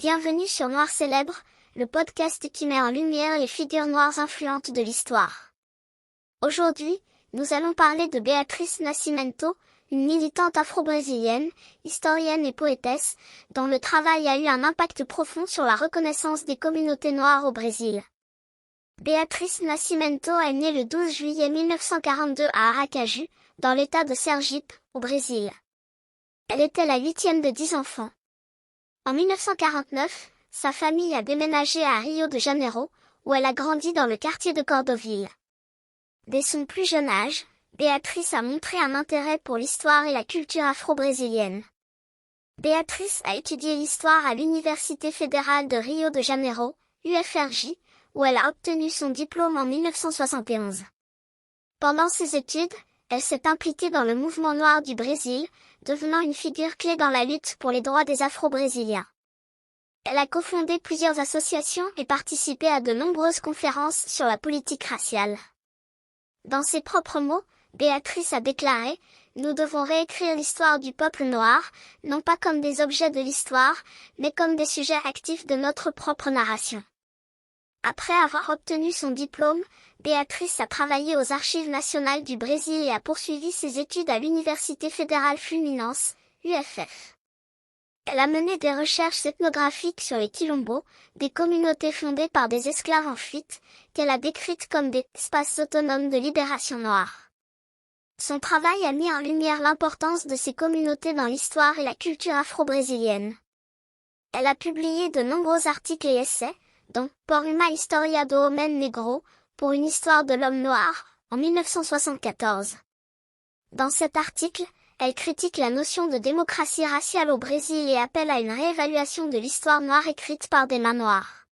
Bienvenue sur Noir Célèbre, le podcast qui met en lumière les figures noires influentes de l'histoire. Aujourd'hui, nous allons parler de Beatriz Nascimento, une militante afro-brésilienne, historienne et poétesse, dont le travail a eu un impact profond sur la reconnaissance des communautés noires au Brésil. Beatriz Nascimento est née le 12 juillet 1942 à Aracaju, dans l'état de Sergipe, au Brésil. Elle était la huitième de 10 enfants. En 1949, sa famille a déménagé à Rio de Janeiro, où elle a grandi dans le quartier de Cordoville. Dès son plus jeune âge, Beatriz a montré un intérêt pour l'histoire et la culture afro-brésilienne. Beatriz a étudié l'histoire à l'Université fédérale de Rio de Janeiro, UFRJ, où elle a obtenu son diplôme en 1971. Pendant ses études, elle s'est impliquée dans le mouvement noir du Brésil, devenant une figure clé dans la lutte pour les droits des Afro-Brésiliens. Elle a cofondé plusieurs associations et participé à de nombreuses conférences sur la politique raciale. Dans ses propres mots, Beatriz a déclaré « Nous devons réécrire l'histoire du peuple noir, non pas comme des objets de l'histoire, mais comme des sujets actifs de notre propre narration ». Après avoir obtenu son diplôme, Beatriz a travaillé aux Archives nationales du Brésil et a poursuivi ses études à l'Université fédérale Fluminense, UFF. Elle a mené des recherches ethnographiques sur les quilombos, des communautés fondées par des esclaves en fuite, qu'elle a décrites comme des « espaces autonomes de libération noire ». Son travail a mis en lumière l'importance de ces communautés dans l'histoire et la culture afro-brésilienne. Elle a publié de nombreux articles et essais, dont « Por uma historia do homem negro » pour une histoire de l'homme noir, en 1974. Dans cet article, elle critique la notion de démocratie raciale au Brésil et appelle à une réévaluation de l'histoire noire écrite par des mains noires.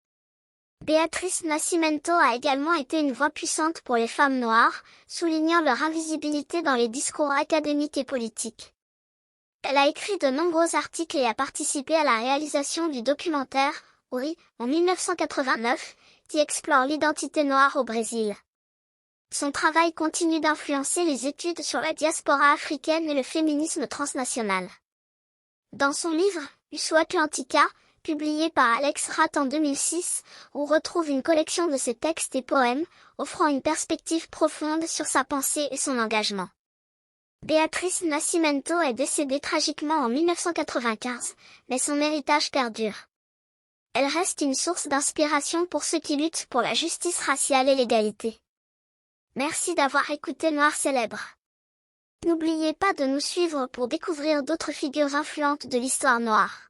Beatriz Nascimento a également été une voix puissante pour les femmes noires, soulignant leur invisibilité dans les discours académiques et politiques. Elle a écrit de nombreux articles et a participé à la réalisation du documentaire « Oui » en 1989, qui explore l'identité noire au Brésil. Son travail continue d'influencer les études sur la diaspora africaine et le féminisme transnational. Dans son livre « Uso Atlantica », publié par Alex Rath en 2006, on retrouve une collection de ses textes et poèmes, offrant une perspective profonde sur sa pensée et son engagement. Beatriz Nascimento est décédée tragiquement en 1995, mais son héritage perdure. Elle reste une source d'inspiration pour ceux qui luttent pour la justice raciale et l'égalité. Merci d'avoir écouté Noir Célèbre. N'oubliez pas de nous suivre pour découvrir d'autres figures influentes de l'histoire noire.